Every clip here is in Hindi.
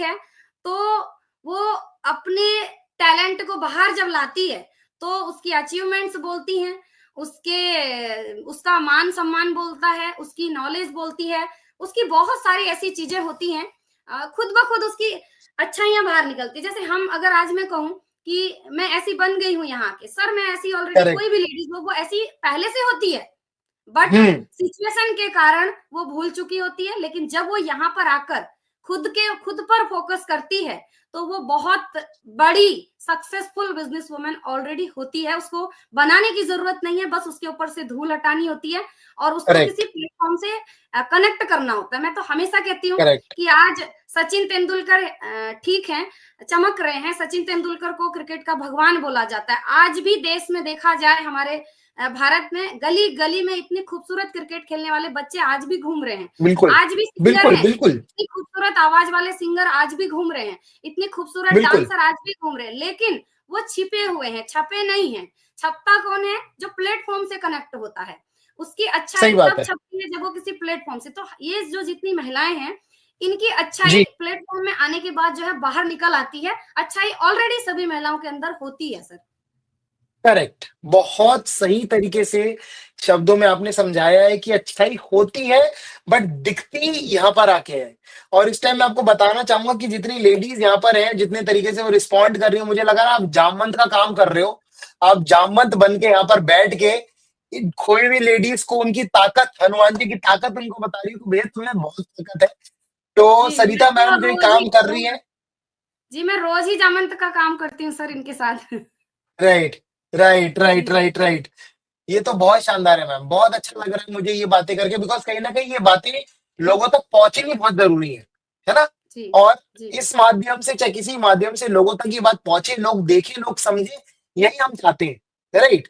है तो वो अपने टैलेंट को बाहर जब लाती है तो उसकी अचीवमेंट्स बोलती हैं, उसका मान सम्मान बोलता है, उसकी नॉलेज बोलती है, उसकी बहुत सारी ऐसी चीजें होती हैं, खुद ब खुद उसकी अच्छाइयां बाहर निकलती है। जैसे हम अगर आज मैं कहूँ कि मैं ऐसी बन गई हूँ यहाँ के, सर मैं ऐसी ऑलरेडी, करेक्ट। कोई भी लेडीज हो वो ऐसी पहले से होती है, बट हम्म। सिचुएशन के कारण वो भूल चुकी होती है। लेकिन जब वो यहाँ पर आकर खुद पर फोकस करती है तो वो बहुत बड़ी सक्सेसफुल बिजनेस वुमेन ऑलरेडी होती है। उसको बनाने की जरूरत नहीं है, बस उसके ऊपर से धूल हटानी होती है और उसको किसी करेक्ट। प्लेटफॉर्म से कनेक्ट करना होता है। मैं तो हमेशा कहती हूँ करेक्ट। कि आज सचिन तेंदुलकर ठीक है, चमक रहे हैं, सचिन तेंदुलकर को क्रिकेट का भगवान बोला जाता है। आज भी देश में देखा जाए, हमारे भारत में गली गली में इतने खूबसूरत क्रिकेट खेलने वाले बच्चे आज भी घूम रहे हैं, बिल्कुल आज भी सिंगर बिल्कुल हैं, बिल्कुल इतनी खूबसूरत आवाज वाले सिंगर आज भी घूम रहे हैं, इतने खूबसूरत बिल्कुल। डांसर आज भी घूम रहे हैं, लेकिन वो छिपे हुए हैं, छपे नहीं हैं। छपता कौन है? जो प्लेटफॉर्म से कनेक्ट होता है। उसकी अच्छाई सही बात तब है। छपती है जब वो किसी प्लेटफॉर्म से, तो ये जो जितनी महिलाएं हैं इनकी अच्छाई जी। प्लेटफॉर्म में आने के बाद जो है बाहर निकल आती है। अच्छाई ऑलरेडी सभी महिलाओं के अंदर होती है सर। करेक्ट। बहुत सही तरीके से शब्दों में आपने समझाया है कि अच्छाई होती है, बट दिखती यहाँ पर आके है। और इस टाइम मैं आपको बताना चाहूंगा कि जितनी लेडीज यहाँ पर हैं, जितने तरीके से वो रिस्पॉन्ड कर रही हो, मुझे लगा ना आप जामवंत का काम कर रहे हो। आप जामवंत बन के यहाँ पर बैठ के खोई हुई लेडीज को उनकी ताकत, हनुमान जी की ताकत उनको बता रही हो, भैया तुम्हें बहुत ताकत है। तो जी मैं सरिता तो मैम जो ये रोज ही काम कर रही है। जी मैं रोज ही जामंत का काम करती हूँ सर इनके साथ। राइट राइट राइट जी राइट राइट। ये तो बहुत शानदार है मैम, बहुत अच्छा लग रहा है मुझे ये बातें करके, बिकॉज कहीं ना कहीं ये बातें लोगों तक पहुंचनी बहुत जरूरी है ना। जी और जी इस माध्यम से, चाहे किसी माध्यम से लोगों तक ये बात पहुंचे, लोग देखें, लोग समझे, यही हम चाहते हैं, राइट।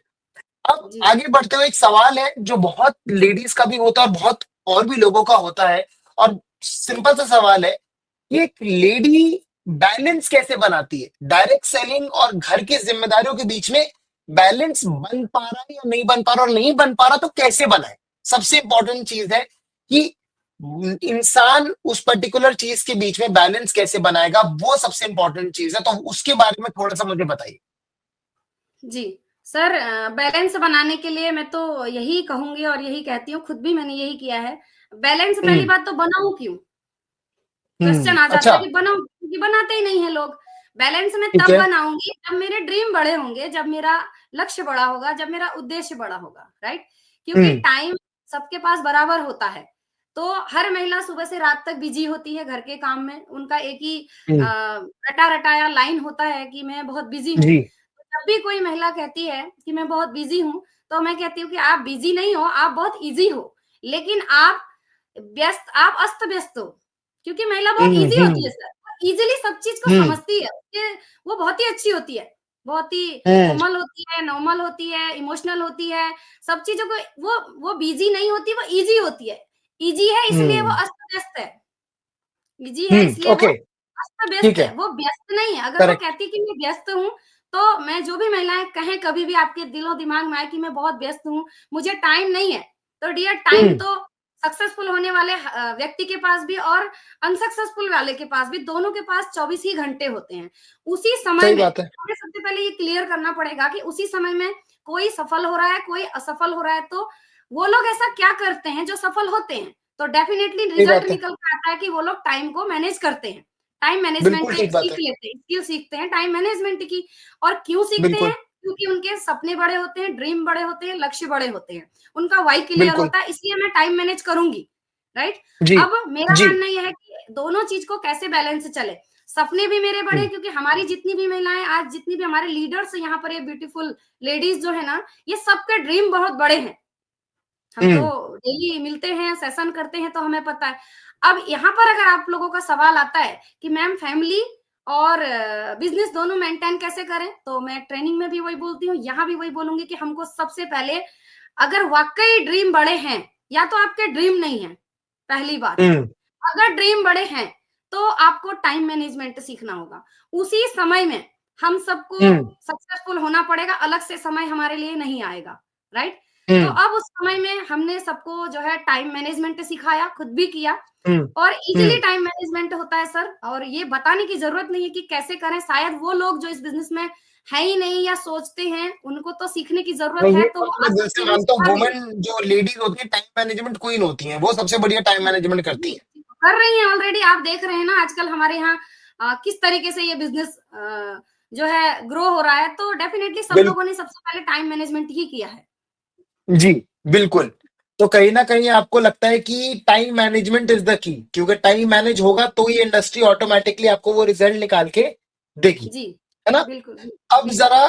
अब जी आगे बढ़ते हुए एक सवाल है जो बहुत लेडीज का भी होता है और बहुत और भी लोगों का होता है, और सिंपल सा सवाल है कि एक लेडी बैलेंस कैसे बनाती है डायरेक्ट सेलिंग और घर की जिम्मेदारियों के बीच में? बैलेंस बन पा रहा है या नहीं बन पा रहा, और नहीं बन पा रहा तो कैसे बनाए? सबसे इंपॉर्टेंट चीज है कि इंसान उस पर्टिकुलर चीज के बीच में बैलेंस कैसे बनाएगा, वो सबसे इंपॉर्टेंट चीज है। तो उसके बारे में थोड़ा सा मुझे बताइए। जी सर, बैलेंस बनाने के लिए मैं तो यही कहूंगी और यही कहती हूँ, खुद भी मैंने यही किया है। बैलेंस, पहली बात तो बनाऊं क्यों, क्वेश्चन आ जाता अच्छा। है कि बनाओ, क्योंकि बनाते ही नहीं है लोग। बैलेंस में ठीक तब है। बनाऊंगी जब मेरे ड्रीम बड़े होंगे, जब मेरा लक्ष्य बड़ा होगा, जब मेरा उद्देश्य बड़ा होगा, राइट। क्योंकि हम्म। टाइम सबके पास बराबर होता है। तो हर महिला सुबह से रात तक बिजी होती है घर के काम में, उनका एक ही हम्म। रटा रटाया लाइन होता है कि मैं बहुत बिजी हूँ। जी। तो जब भी कोई महिला कहती है कि मैं बहुत बिजी हूँ, तो मैं कहती हूँ कि आप बिजी नहीं हो, आप बहुत इजी हो, लेकिन आप अस्त व्यस्त हो। क्योंकि महिला बहुत इजी होती है हम्म। सर, इजीली सब चीज को हम्म। समझती है, वो बहुत ही अच्छी होती है, बहुत ही हम्म। कोमल होती है, नॉर्मल होती है, इमोशनल होती है, सब चीजों को वो बिजी नहीं होती, वो इजी होती है। इजी है इसलिए वो हम्म। अस्त व्यस्त है, निजी है इसलिए वो ओके। अस्त व्यस्त ठीक है, है। वो व्यस्त नहीं है। अगर वो करेक्ट। कहती कि मैं व्यस्त हूँ, तो मैं, जो भी महिलाएं कहें कभी भी आपके दिलो दिमाग में आए कि मैं बहुत व्यस्त हूँ, मुझे टाइम नहीं है, तो डियर टाइम हम्म। तो सक्सेसफुल होने वाले व्यक्ति के पास भी और अनसक्सेसफुल वाले के पास भी, दोनों के पास 24 ही घंटे होते हैं। उसी समय सही में बात है। हमें सबसे पहले ये क्लियर करना पड़ेगा कि उसी समय में कोई सफल हो रहा है, कोई असफल हो रहा है, तो वो लोग ऐसा क्या करते हैं जो सफल होते हैं। तो डेफिनेटली सही रिजल्ट बात है। निकल के आता है कि वो लोग टाइम को मैनेज करते हैं, टाइम मैनेजमेंट बिल्कुल ठीक बात सीख है। लेते हैं, स्किल सीखते हैं टाइम मैनेजमेंट की। और क्यों सीखते बिल्कुल। हैं? क्योंकि उनके सपने बड़े होते हैं, ड्रीम बड़े होते हैं, लक्ष्य बड़े होते हैं, उनका वाई क्लियर बिल्कुल। होता है, इसलिए मैं टाइम मैनेज करूंगी, राइट। जी। अब मेरा जी। मानना यह है कि दोनों चीज को कैसे बैलेंस चले। सपने भी मेरे बड़े, क्योंकि हमारी जितनी भी महिलाएं आज, जितनी भी हमारे लीडर्स यहाँ पर, ये ब्यूटीफुल लेडीज जो है ना, ये सबके ड्रीम बहुत बड़े हैं। हम तो हम्म। डेली मिलते हैं, सेशन करते हैं, तो हमें पता है। अब यहाँ पर अगर आप लोगों का सवाल आता है कि मैम फैमिली और बिजनेस दोनों मेंटेन कैसे करें, तो मैं ट्रेनिंग में भी वही बोलती हूँ, यहाँ भी वही बोलूंगी कि हमको सबसे पहले, अगर वाकई ड्रीम बड़े हैं, या तो आपके ड्रीम नहीं है, पहली बात। हम्म। अगर ड्रीम बड़े हैं तो आपको टाइम मैनेजमेंट सीखना होगा। उसी समय में हम सबको हम्म। सक्सेसफुल होना पड़ेगा, अलग से समय हमारे लिए नहीं आएगा, राइट। तो हम्म। अब उस समय में हमने सबको जो है टाइम मैनेजमेंट सिखाया, खुद भी किया हम्म। और इज़िली हम्म। टाइम मैनेजमेंट होता है सर और ये बताने की ज़रूरत नहीं है कि कैसे करें, शायद वो लोग जो इस बिज़नेस में है ही नहीं या सोचते हैं, उनको तो सीखने की ज़रूरत नहीं, है, ये तो बात वो मैं दिल से असली हम मानता हूँ। सिखा देंगे। वुमेन जो लेडीज होती है टाइम मैनेजमेंट क्वीन होती हैं, वो सबसे बढ़िया टाइम जी, मैनेजमेंट करती जी, है। जी, कर रही हैं ऑलरेडी आप देख रहे हैं ना आजकल हमारे यहाँ किस तरीके से ये बिज़नेस जो है ग्रो हो रहा है, तो डेफिनिटली सब बिल लोगों ने सबसे पहले टाइम मैनेजमेंट ही किया है। जी, बिल्कुल। तो कहीं न कहीं आपको लगता है कि time management is the key, क्योंकि टाइम मैनेज होगा तो ये इंडस्ट्री ऑटोमैटिकली आपको वो रिज़ल्ट निकाल के देगी, जी, है ना? बिल्कुल, अब जी, ज़रा